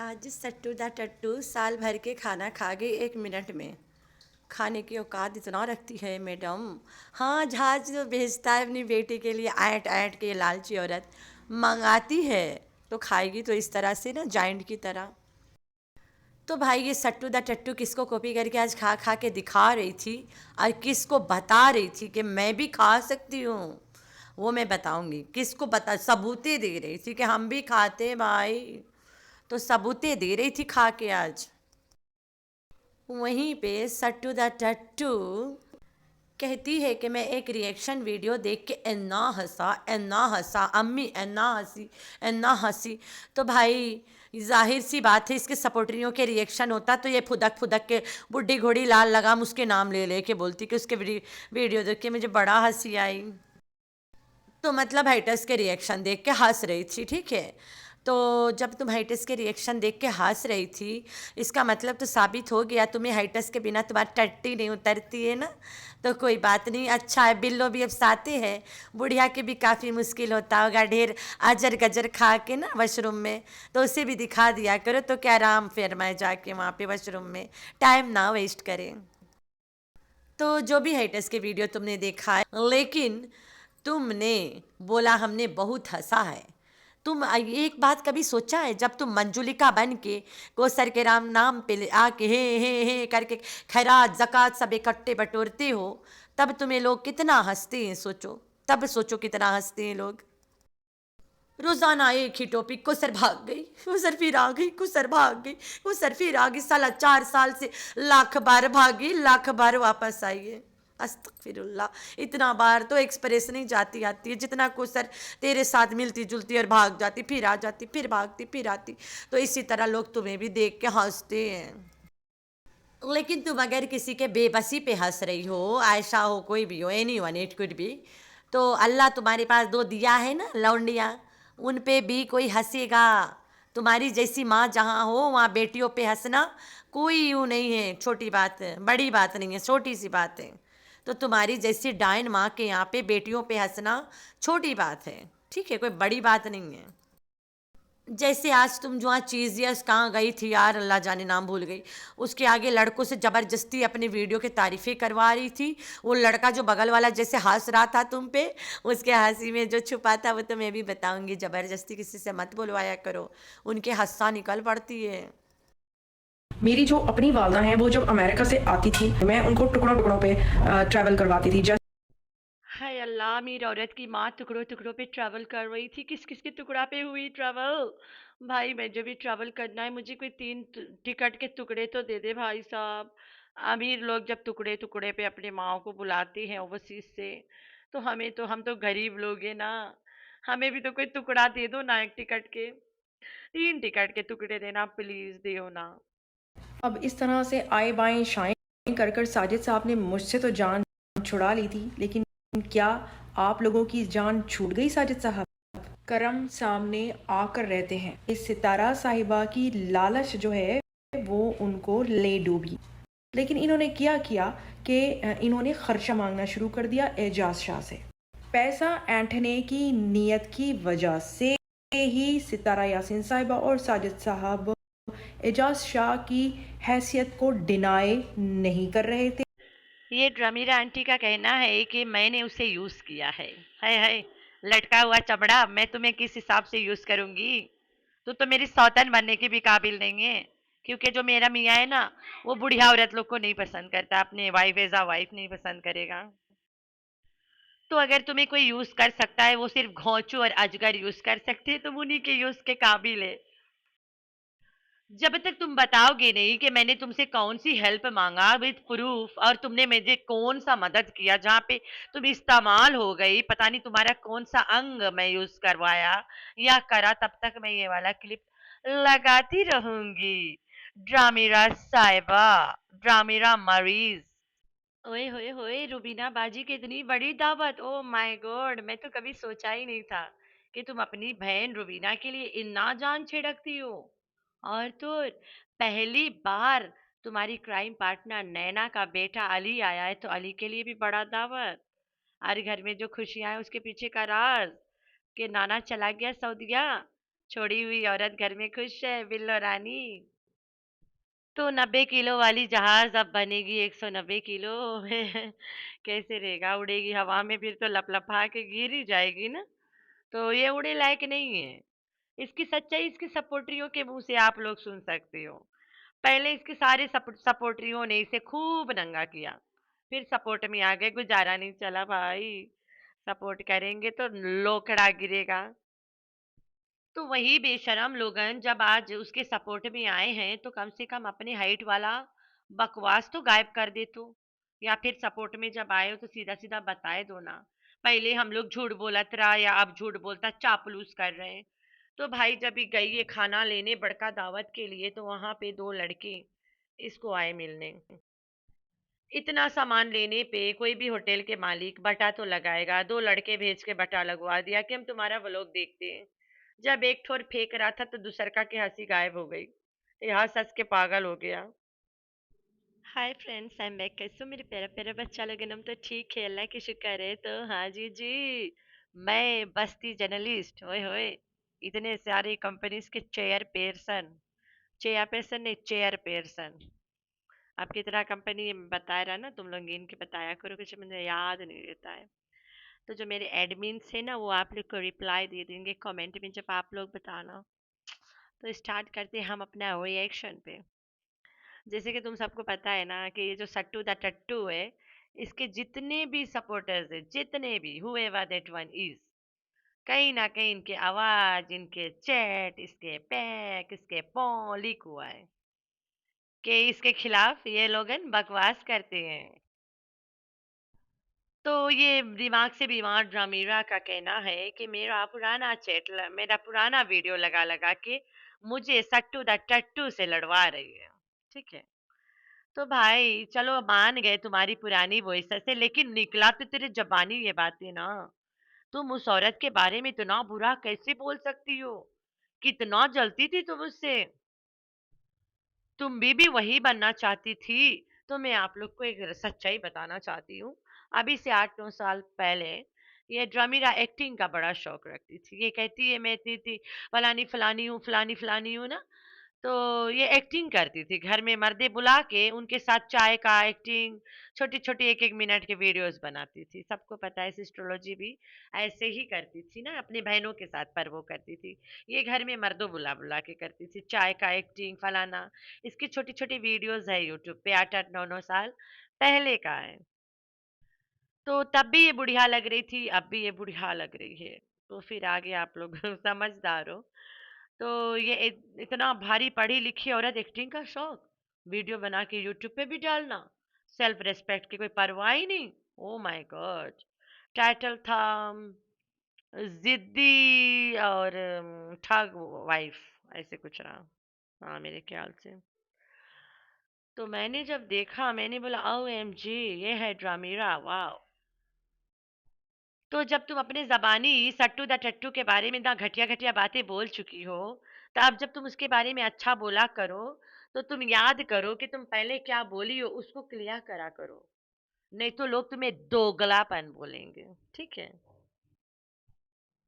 आज सट्टू दा टट्टू साल भर के खाना खा गई 1 मिनट में। खाने की औकात इतना रखती है मैडम। हाँ, जहाज जो भेजता है अपनी बेटी के लिए, ऐंठ ऐंठ के, ये लालची औरत मंगाती है तो खाएगी तो इस तरह से ना, जाइंट की तरह। तो भाई ये सट्टू दा टट्टू किसको कॉपी करके आज खा खा के दिखा रही थी और किसको बता रही थी कि मैं भी खा सकती हूँ, वो मैं बताऊंगी। किसको बता, सबूतें दे रही थी कि हम भी खाते हैं भाई। तो सबूतें दे रही थी खा के आज। वहीं पे सट्टू द टट्टू कहती है कि मैं एक रिएक्शन वीडियो देख के इन्ना हंसा अम्मी, इन्ना हंसी, इन्ना हंसी। तो भाई जाहिर सी बात है, इसके सपोर्टरियों के रिएक्शन होता तो ये फुदक फुदक के बुढ़ी घोड़ी लाल लगाम उसके नाम ले ले के बोलती कि उसके वीडियो देख के मुझे बड़ा हंसी आई। तो मतलब हाइटस के रिएक्शन देख के हंस रही थी, ठीक है। तो जब तुम हाइटस के रिएक्शन देख के हंस रही थी, इसका मतलब तो साबित हो गया तुम्हें हाइटस के बिना तुम्हारी टट्टी नहीं उतरती है ना। तो कोई बात नहीं, अच्छा है बिल्लो भी अब साथे है। बुढ़िया के भी काफ़ी मुश्किल होता होगा ढेर अजर गजर खा के ना वॉशरूम में, तो उसे भी दिखा दिया करो तो क्या आराम फिर मैं जाके वहाँ पे वॉशरूम में टाइम ना वेस्ट करें। तो जो भी हाइटस के वीडियो तुमने देखा है, लेकिन तुमने बोला हमने बहुत हंसा है। तुम एक बात कभी सोचा है, जब तुम मंजुलिका बन के कोसर के राम नाम पे आके हे करके खैरात जक़ात सब इकट्ठे बटोरते हो, तब तुम्हें लोग कितना हंसते हैं सोचो। तब सोचो कितना हंसते हैं लोग। रोजाना एक ही टॉपिक, कुसर भाग गई, कुसर फिर आ गई, कुसर भाग गई, कुसर फिर आ गई। साला 4 साल से लाख बार भागी, लाख बार वापस आई है। अस्तगफिरुल्लाह, इतना बार तो एक्सप्रेस नहीं जाती आती है जितना कुसर तेरे साथ मिलती जुलती और भाग जाती, फिर आ जाती, फिर भागती, फिर आती। तो इसी तरह लोग तुम्हें भी देख के हंसते हैं। लेकिन तुम अगर किसी के बेबसी पे हंस रही हो, आयशा हो, कोई भी हो, any one it could be, तो अल्लाह तुम्हारे पास दो दिया है ना लौंडिया, उन पे भी कोई हंसेगा। तुम्हारी जैसी माँ जहाँ हो वहाँ बेटियों पे हंसना कोई यूँ नहीं है, छोटी बात है, बड़ी बात नहीं है, छोटी सी बात है। तो तुम्हारी जैसी डायन माँ के यहाँ पे बेटियों पे हंसना छोटी बात है, ठीक है, कोई बड़ी बात नहीं है। जैसे आज तुम जो चीजियस कहाँ गई थी यार, अल्लाह जाने नाम भूल गई, उसके आगे लड़कों से ज़बरदस्ती अपनी वीडियो की तारीफ़ें करवा रही थी। वो लड़का जो बगल वाला जैसे हंस रहा था तुम पे, उसके हंसी में जो छुपा था वो तो मैं भी बताऊंगी। ज़बरदस्ती किसी से मत बुलवाया करो, उनके हंसा निकल पड़ती है। मेरी जो अपनी वालदा हैं वो जब अमेरिका से आती थी मैं उनको टुकड़ों टुकड़ों पे ट्रैवल करवाती थी। हाय अल्लाह, मेरी औरत की माँ टुकड़ों टुकड़ों पे ट्रैवल कर रही थी। किस किस के टुकड़ा पे हुई ट्रैवल? भाई मुझे भी ट्रैवल करना है, मुझे कोई 3 टिकट के टुकड़े तो दे दे भाई साहब। अमीर लोग जब टुकड़े टुकड़े पे अपने माँ को बुलाते हैं ओवरसीज से, तो हम तो गरीब लोग हैं ना। हमें भी तो कोई टुकड़ा दे दो ना, 1 टिकट के, 3 टिकट के टुकड़े देना प्लीज, दियो ना। अब इस तरह से आए बाएं शाएं कर कर साजिद साहब ने मुझसे तो जान छुड़ा ली थी, लेकिन क्या आप लोगों की जान छूट गई साजिद साहब? करम सामने आकर रहते हैं। इस सितारा साहिबा की लालच जो है वो उनको ले डूबी, लेकिन इन्होंने क्या किया कि इन्होंने खर्चा मांगना शुरू कर दिया एजाज शाह से। पैसा ऐंठने की नीयत की वजह से ही सितारा यासीन साहिबा और साजिद साहब एजाज शाह की हैसियत को डिनाई नहीं कर रहे थे। ये ड्रमीरा आंटी का कहना है कि मैंने उसे यूज किया है। हाय लटका हुआ चमड़ा, मैं तुम्हें किस हिसाब से यूज करूंगी? तो मेरी सौतन बनने की भी काबिल नहीं है, क्योंकि जो मेरा मियाँ है ना, वो बुढ़िया औरत लोग को नहीं पसंद करता, अपने वाइफ एज अ वाइफ नहीं पसंद करेगा। तो अगर तुम्हें कोई यूज कर सकता है, वो सिर्फ घोंचू और अजगर यूज कर सकते हैं, तुम उन्हीं के यूज के काबिल है। जब तक तुम बताओगे नहीं कि मैंने तुमसे कौन सी हेल्प मांगा विद प्रूफ, और तुमने मुझे कौन सा मदद किया जहाँ पे तुम इस्तेमाल हो गई, पता नहीं तुम्हारा कौन सा अंग मैं यूज करवाया या करा, तब तक मैं ये वाला क्लिप लगाती रहूंगी। ड्रामेरा साहिबा, ड्रामेरा मरीज। ओए होए होए, रुबीना बाजी की इतनी बड़ी दावत, ओ माय गॉड, मैं तो कभी सोचा ही नहीं था कि तुम अपनी बहन रुबीना के लिए इतना जान छिड़कती हो। और तो पहली बार तुम्हारी क्राइम पार्टनर नैना का बेटा अली आया है, तो अली के लिए भी बड़ा दावत। और घर में जो खुशियां हैं उसके पीछे का राज, कि नाना चला गया सऊदिया, छोड़ी हुई औरत घर में खुश है, बिल्लो रानी। तो 90 किलो वाली जहाज अब बनेगी 190 किलो। कैसे रहेगा? उड़ेगी हवा में, फिर तो लपलपा के गिर ही जाएगी ना। तो ये उड़े लायक नहीं है। इसकी सच्चाई इसके सपोर्टरियों के मुंह से आप लोग सुन सकते हो। पहले इसके सारे सपोर्टरियों ने इसे खूब नंगा किया, फिर सपोर्ट में आ गए, गुजारा नहीं चला भाई। सपोर्ट करेंगे तो लोकड़ा गिरेगा। तो वही बेशरम लोगन जब आज उसके सपोर्ट में आए हैं तो कम से कम अपने हाइट वाला बकवास तो गायब कर दे तो, या फिर सपोर्ट में जब आए हो तो सीधा सीधा बताए दो ना। पहले हम लोग झूठ बोलत रहा या अब झूठ बोलता चापलूस कर रहे हैं। तो भाई जब ये गई है खाना लेने बड़का दावत के लिए तो वहां पे दो लड़के इसको आए मिलने। इतना सामान लेने पे कोई भी होटल के मालिक बटा तो लगाएगा। दो लड़के भेज के बटा लगवा दिया कि हम तुम्हारा व्लॉग देखते हैं। जब एक ठोर फेंक रहा था तो दूसर का की हंसी गायब हो गई। ये हंस हंस के पागल हो गया। Hi friends, I am back. कैसे हो मेरे प्यारा प्यारा बच्चा लोगन? हम तो ठीक है, अल्लाह की शुक्र है। तो हाँ जी, मैं बस्ती जर्नलिस्ट, ओए होए, इतने सारे कंपनीज के चेयर पर्सन नहीं, चेयर पर्सन। अब कितना कंपनी बता रहा ना, तुम लोग इनके बताया करो, कुछ मुझे याद नहीं रहता है। तो जो मेरे एडमिन्स है ना, वो आप लोग को रिप्लाई दे देंगे कमेंट में जब आप लोग बताना। तो स्टार्ट करते हैं हम अपना रिएक्शन पे। जैसे कि तुम सबको पता है ना कि ये जो सट्टू द टट्टू है, इसके जितने भी सपोर्टर्स है, जितने भी हुएवर दैट वन इज, कहीं ना कहीं इनके आवाज, इनके चैट, इसके पैक, इसके पौ लीक हुआ है कि इसके खिलाफ ये लोगन बकवास करते हैं। तो ये दिमाग से बीमार ड्रामीरा का कहना है कि मेरा पुराना वीडियो लगा लगा के मुझे सट्टू द टट्टू से लड़वा रही है। ठीक है, तो भाई चलो मान गए तुम्हारी पुरानी वॉइस से, लेकिन निकला तो तेरे जबानी ये बातें ना। तुम उस औरत के बारे में इतना बुरा कैसे बोल सकती हो? कितना जलती थी तुम उससे? तुम भी वही बनना चाहती थी। तो मैं आप लोग को एक सच्चाई बताना चाहती हूँ। अभी से 8-9 साल पहले ये ड्रामीरा एक्टिंग का बड़ा शौक रखती थी। ये कहती है मैं इतनी इतनी फलानी फलानी हूँ, फलानी फलानी हूँ ना। तो ये एक्टिंग करती थी, घर में मर्दे बुला के उनके साथ चाय का एक्टिंग, छोटी छोटी एक एक मिनट के वीडियोस बनाती थी। सबको पता है सिस्ट्रोलॉजी भी ऐसे ही करती थी ना, अपनी बहनों के साथ, पर वो करती थी। ये घर में मर्दों बुला बुला के करती थी, चाय का एक्टिंग फलाना। इसकी छोटी छोटी वीडियोस है यूट्यूब पे, 8-8 9 9 साल पहले का है। तो तब भी ये बुढ़िया लग रही थी, अब भी ये बुढ़िया लग रही है। तो फिर आगे आप लोग समझदार हो। तो ये इतना भारी पढ़ी लिखी औरत, एक्टिंग का शौक, वीडियो बना के यूट्यूब पे भी डालना, सेल्फ रिस्पेक्ट की कोई परवाह ही नहीं। Oh my God. टाइटल था जिद्दी और ठग वाइफ, ऐसे कुछ रहा। हाँ मेरे ख्याल से। तो मैंने जब देखा मैंने बोला ओ एम जी, ये है ड्रामीरा, वाह। तो जब तुम अपने ज़बानी सट्टू द टट्टू के बारे में इतना घटिया-घटिया बातें बोल चुकी हो, तो अब जब तुम उसके बारे में अच्छा बोला करो, तो तुम याद करो कि तुम पहले क्या बोली हो, उसको क्लियर करा करो। नहीं तो लोग तुम्हें दोगलापन बोलेंगे, ठीक है?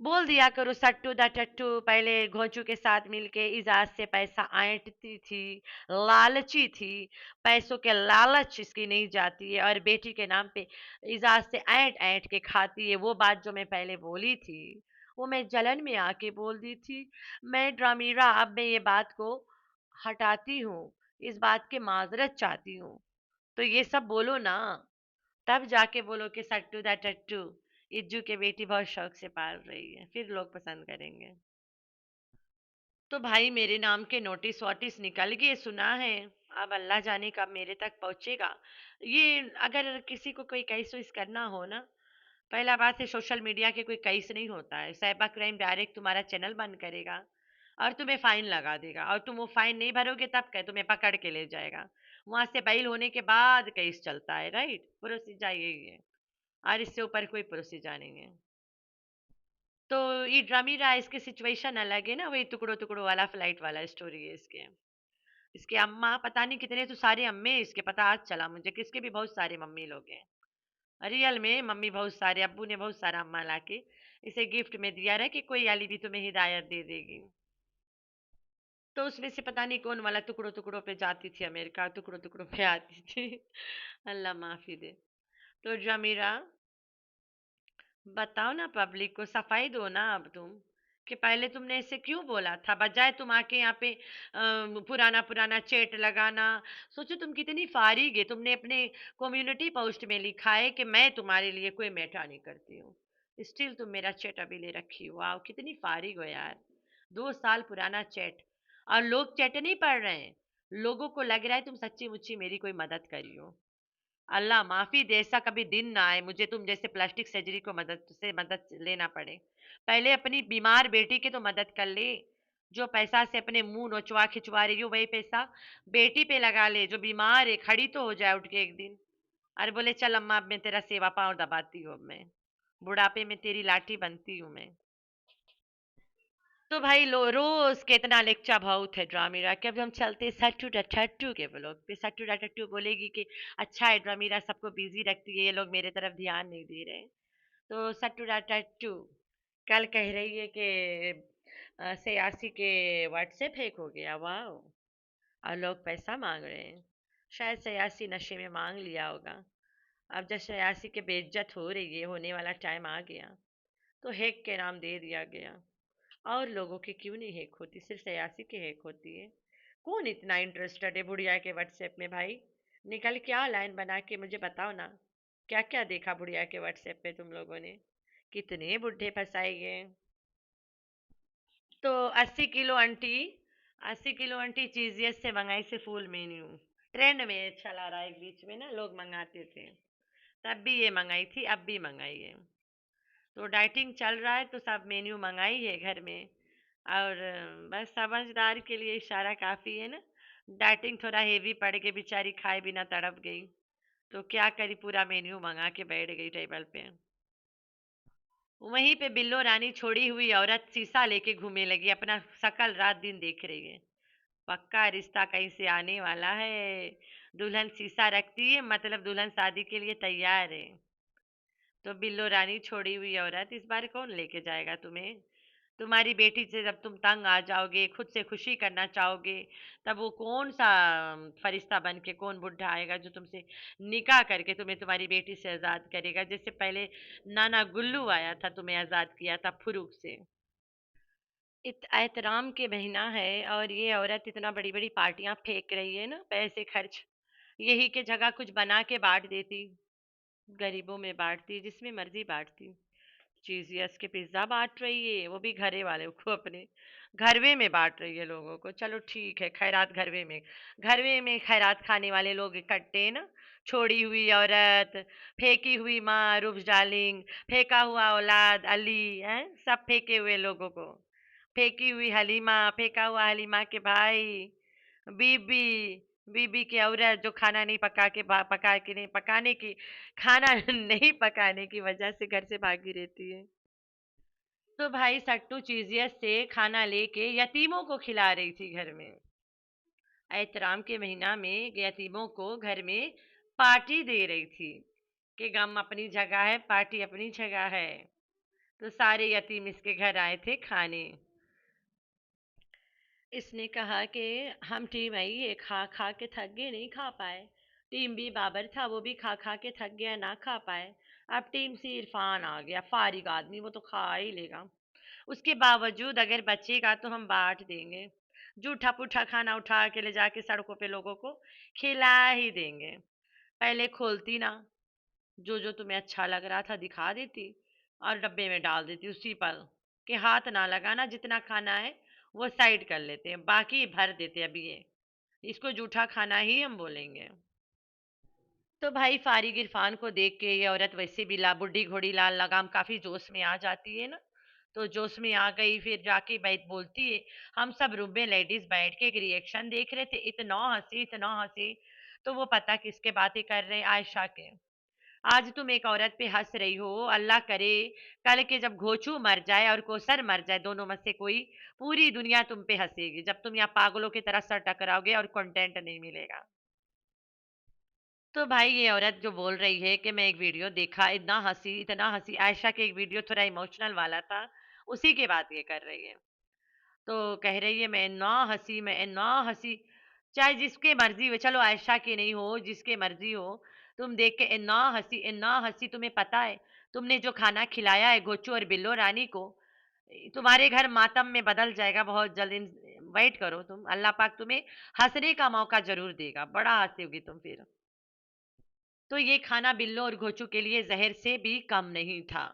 बोल दिया करो सट्टू द टट्टू पहले घोंचू के साथ मिलके इजाज से पैसा ऐंठती थी, लालची थी, पैसों के लालच इसकी नहीं जाती है, और बेटी के नाम पे इजाज से ऐंठ ऐंठ के खाती है। वो बात जो मैं पहले बोली थी, वो मैं जलन में आके बोल दी थी। मैं ड्रामीरा, अब मैं ये बात को हटाती हूँ, इस बात की माजरत चाहती हूँ। तो ये सब बोलो ना, तब जाके बोलो कि सट्टू दा टट्टू इज्जू के बेटी बहुत शौक से पाल रही है, फिर लोग पसंद करेंगे। तो भाई मेरे नाम के नोटिस वोटिस निकल गए, सुना है। अब अल्लाह जाने कब मेरे तक पहुंचेगा। ये अगर किसी को कोई केस वेस करना हो ना, पहला बात है सोशल मीडिया के कोई केस नहीं होता है, साइबर क्राइम डायरेक्ट तुम्हारा चैनल बंद करेगा और तुम्हें फाइन लगा देगा, और तुम वो फाइन नहीं भरोगे तब क्या, तुम्हें पकड़ के ले जाएगा। वहां से बेल होने के बाद केस चलता है, राइट? प्रोसीजर यही है, और इससे ऊपर कोई प्रोसीजर नहीं है। तो ये ड्रामी राइस की सिचुएशन अलग है ना, वही टुकड़ों टुकड़ों वाला फ्लाइट वाला स्टोरी है इसके। इसके अम्मा पता नहीं कितने तो सारे अम्मे हैं इसके, पता आज चला मुझे कि इसके भी बहुत सारे मम्मी लोग हैं। रियल में मम्मी बहुत सारे, अब्बू ने बहुत सारा अम्मा लाके इसे गिफ्ट में दिया रहा कि कोई अली भी तुम्हें हिदायत दे देगी। तो उसमें से पता नहीं कौन वाला टुकड़ों टुकड़ों पे जाती थी अमेरिका, टुकड़ों टुकड़ों पे आती थी। अल्लाह माफी दे। तो जमीरा, बताओ ना, पब्लिक को सफाई दो ना अब तुम, कि पहले तुमने ऐसे क्यों बोला था, बजाय तुम आके यहाँ पे पुराना पुराना चैट लगाना। सोचो तुम कितनी फारिग है, तुमने अपने कम्युनिटी पोस्ट में लिखा है कि मैं तुम्हारे लिए कोई मैटर नहीं करती हूँ, स्टिल तुम मेरा चैट अभी ले रखी हो। वाह, कितनी फारिग हो यार। 2 साल पुराना चैट, और लोग चैट नहीं पढ़ रहे हैं, लोगों को लग रहा है तुम सच्ची मुच्ची मेरी कोई मदद करी हो। अल्लाह माफी दे, ऐसा कभी दिन ना आए मुझे तुम जैसे प्लास्टिक सर्जरी को मदद लेना पड़े। पहले अपनी बीमार बेटी की तो मदद कर ले। जो पैसा से अपने मुंह नोचवा खिंचवा रही हो, वही पैसा बेटी पे लगा ले जो बीमार है, खड़ी तो हो जाए उठ के एक दिन। अरे बोले चल अम्मा, अब मैं तेरा सेवा पाँव दबाती हूँ, अब मैं बुढ़ापे में तेरी लाठी बनती हूँ मैं। तो भाई लो, रोज कितना लेक्चा बहुत है ड्रामीरा के। अभी हम चलते सट्टू टट्टू के ब्लॉग पे। सट्टू टट्टू बोलेगी कि अच्छा है ड्रामीरा सबको बिजी रखती है, ये लोग मेरे तरफ ध्यान नहीं दे रहे। तो सट्टू टट्टू कल कह रही है कि सियासी के व्हाट्सएप हैक हो गया। वाह, और लोग पैसा मांग रहे हैं। शायद सियासी नशे में मांग लिया होगा। अब जब सियासी के बेइज्जत हो रही है, होने वाला टाइम आ गया, तो हैक के नाम दे दिया गया। और लोगों की क्यों नहीं हैक होती, सिर्फ सियासी की हैक होती है। कौन इतना इंटरेस्टेड है बुढ़िया के व्हाट्सएप में भाई? निकल क्या लाइन बना के मुझे बताओ ना, क्या क्या देखा बुढ़िया के व्हाट्सएप पे तुम लोगों ने? कितने बुढ़े फंसाए गए। तो 80 kilo aunty, 80 kilo aunty Cheesious से मंगाई से फुल मेन्यू। ट्रेंड में चला रहा है, एक बीच में ना लोग मंगाते थे, तब भी ये मंगाई थी, अब भी मंगाई है। तो डाइटिंग चल रहा है तो सब मेन्यू मंगाई है घर में। और बस समझदार के लिए इशारा काफ़ी है ना। डाइटिंग थोड़ा हेवी पड़ के बेचारी खाए बिना तड़प गई, तो क्या करी, पूरा मेन्यू मंगा के बैठ गई टेबल पे। वहीं पे बिल्लो रानी छोड़ी हुई औरत शीशा लेके घूमने लगी, अपना शकल रात दिन देख रही है। पक्का रिश्ता कहीं से आने वाला है। दुल्हन शीशा रखती है, मतलब दुल्हन शादी के लिए तैयार है। तो बिल्लो रानी छोड़ी हुई औरत, इस बार कौन लेके जाएगा तुम्हें? तुम्हारी बेटी से जब तुम तंग आ जाओगे, खुद से खुशी करना चाहोगे, तब वो कौन सा फरिश्ता बन के, कौन बुढ़ा आएगा जो तुमसे निकाह करके तुम्हें तुम्हारी बेटी से आज़ाद करेगा, जैसे पहले नाना गुल्लू आया था तुम्हें आज़ाद किया था फुरूक से। एहतराम के महीना है और ये औरत इतना बड़ी बड़ी पार्टियां फेंक रही है ना, पैसे खर्च, यही के जगह कुछ बना के बांट देती, गरीबों में बांटती, जिसमें मर्जी बांटती। चीजियस के पिज्ज़ा बांट रही है, वो भी घरे वाले को, अपने घरवे में बांट रही है लोगों को। चलो ठीक है, खैरात घरवे में, घरवे में खैरात खाने वाले लोग इकट्ठे हैं ना। छोड़ी हुई औरत, फेंकी हुई माँ रूब्स डार्लिंग, फेंका हुआ औलाद अली, हैं सब फेंके हुए लोगों को। फेंकी हुई हलीमा, फेंका हुआ हलीमा के भाई, बीबी, बीबी की औरत जो खाना नहीं पका के नहीं पकाने की, खाना नहीं पकाने की वजह से घर से भागी रहती है। तो भाई सट्टू चीजियत से खाना लेके यतीमों को खिला रही थी घर में। एहतराम के महीना में यतीमों को घर में पार्टी दे रही थी, कि गम अपनी जगह है, पार्टी अपनी जगह है। तो सारे यतीम इसके घर आए थे खाने। इसने कहा कि हम टीम आई है, खा खा के थक गए, नहीं खा पाए। टीम बी बाबर था, वो भी खा खा के थक गया, ना खा पाए। अब टीम सी इरफान आ गया, फारिग आदमी, वो तो खा ही लेगा। उसके बावजूद अगर बचेगा तो हम बांट देंगे, जूठा पुठा खाना उठा के ले जाके सड़कों पे लोगों को खिला ही देंगे। पहले खोलती ना, जो जो तुम्हें अच्छा लग रहा था दिखा देती, और डब्बे में डाल देती उसी पल, कि हाथ ना लगाना, जितना खाना है वो साइड कर लेते हैं, बाकी भर देते हैं। अभी ये, इसको जूठा खाना ही हम बोलेंगे। तो भाई फारिग इरफान को देख के ये औरत वैसे भी ला बुढ़ी घोड़ी लाल लगाम काफी जोश में आ जाती है ना। तो जोश में आ गई, फिर जाके बैठ बोलती है, हम सब रूम में लेडीज बैठ के एक रिएक्शन देख रहे थे, इतना हंसी इतना हंसी। तो वो पता किसके बातें कर रहे हैं, आयशा के। आज तुम एक औरत पे हंस रही हो, अल्लाह करे कल के जब घोचू मर जाए और कोसर मर जाए, दोनों में से कोई, पूरी दुनिया तुम पे हंसेगी, जब तुम यहाँ पागलों की तरह सर टकराओगे और कंटेंट नहीं मिलेगा। तो भाई ये औरत जो बोल रही है कि मैं एक वीडियो देखा, इतना हंसी इतना हंसी, आयशा के एक वीडियो थोड़ा इमोशनल वाला था, उसी के बात ये कर रही है। तो कह रही है मैं इन्ना हँसी, चाहे जिसके मर्ज़ी हो, चलो आयशा की नहीं हो, जिसके मर्ज़ी हो, तुम देख के इन्ना हँसी तुम्हें पता है, तुमने जो खाना खिलाया है गोचू और बिल्लो रानी को, तुम्हारे घर मातम में बदल जाएगा बहुत जल्द। वेट करो तुम, अल्लाह पाक तुम्हें हँसने का मौका ज़रूर देगा, बड़ा हँसोगी तुम फिर। तो ये खाना बिल्लो और गोचू के लिए ज़हर से भी कम नहीं था।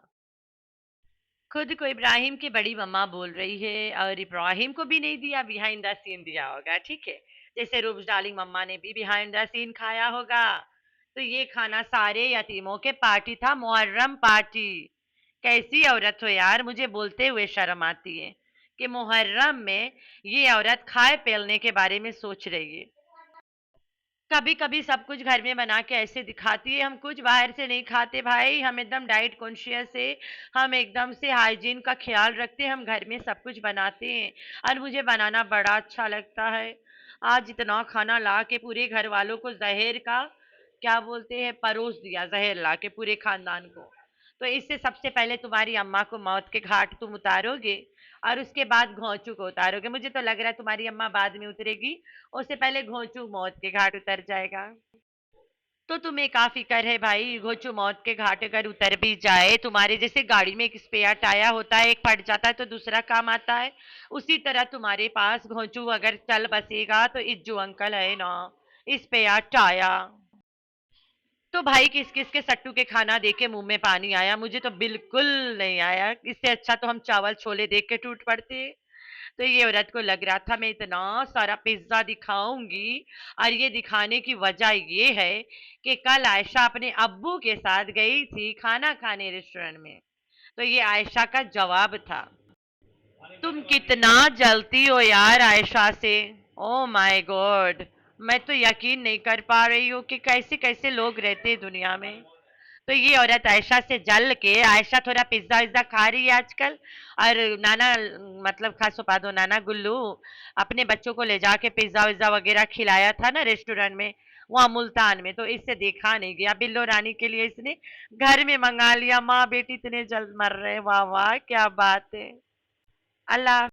खुद को इब्राहिम की बड़ी मम्मा बोल रही है और इब्राहिम को भी नहीं दिया, बिहाइंड द सीन दिया होगा, ठीक है। जैसे रूब्स डार्लिंग मम्मा ने भी बिहाइंड द सीन खाया होगा। तो ये खाना सारे यतीमों के पार्टी था, मुहर्रम पार्टी। कैसी औरत हो यार, मुझे बोलते हुए शर्म आती है कि मुहर्रम में ये औरत खाए पीने के बारे में सोच रही है। कभी कभी सब कुछ घर में बना के ऐसे दिखाती है, हम कुछ बाहर से नहीं खाते भाई, हम एकदम डाइट कॉन्शियस है, हम एकदम से हाइजीन का ख्याल रखते हैं, हम घर में सब कुछ बनाते हैं और मुझे बनाना बड़ा अच्छा लगता है। आज इतना खाना ला के पूरे घर वालों को जहर का क्या बोलते हैं परोस दिया, जहर ला के पूरे खानदान को। तो इससे सबसे पहले तुम्हारी अम्मा को मौत के घाट तुम उतारोगे और उसके बाद घोंचू को उतारोगे। मुझे तो लग रहा है तुम्हारी अम्मा बाद में उतरेगी, उससे पहले घोंचू मौत के घाट उतर जाएगा। तो तुम्हें का फिक्र है भाई, घोंचू मौत के घाट अगर उतर भी जाए, तुम्हारे जैसे गाड़ी में एक स्पेयर टायर होता है, एक फट जाता है तो दूसरा काम आता है, उसी तरह तुम्हारे पास घोंचू अगर चल बसेगा तो इज्जू अंकल है ना, स्पेयर टायर। तो भाई किस किस के सट्टू के खाना देख के मुंह में पानी आया, मुझे तो बिल्कुल नहीं आया। इससे अच्छा तो हम चावल छोले देख के टूट पड़ते। तो ये औरत को लग रहा था मैं इतना सारा पिज्जा दिखाऊंगी, और ये दिखाने की वजह ये है कि कल आयशा अपने अब्बू के साथ गई थी खाना खाने रेस्टोरेंट में। तो ये आयशा का जवाब था। तुम कितना जलती हो यार आयशा से, ओ माय गॉड। मैं तो यकीन नहीं कर पा रही हूँ कि कैसे कैसे लोग रहते हैं दुनिया में। तो ये औरत आयशा से जल के, आयशा थोड़ा पिज्जा विज्जा खा रही है आजकल, और नाना, मतलब खासो पादो नाना गुल्लू अपने बच्चों को ले जाके पिज्जा विज्जा वगैरह खिलाया था ना रेस्टोरेंट में, वहाँ मुल्तान में, तो इससे देखा नहीं गया। बिल्लो रानी के लिए इसने घर में मंगा लिया, माँ बेटी इतने जल्द मर रहे हैं, वाह वाह क्या बात है। अल्लाह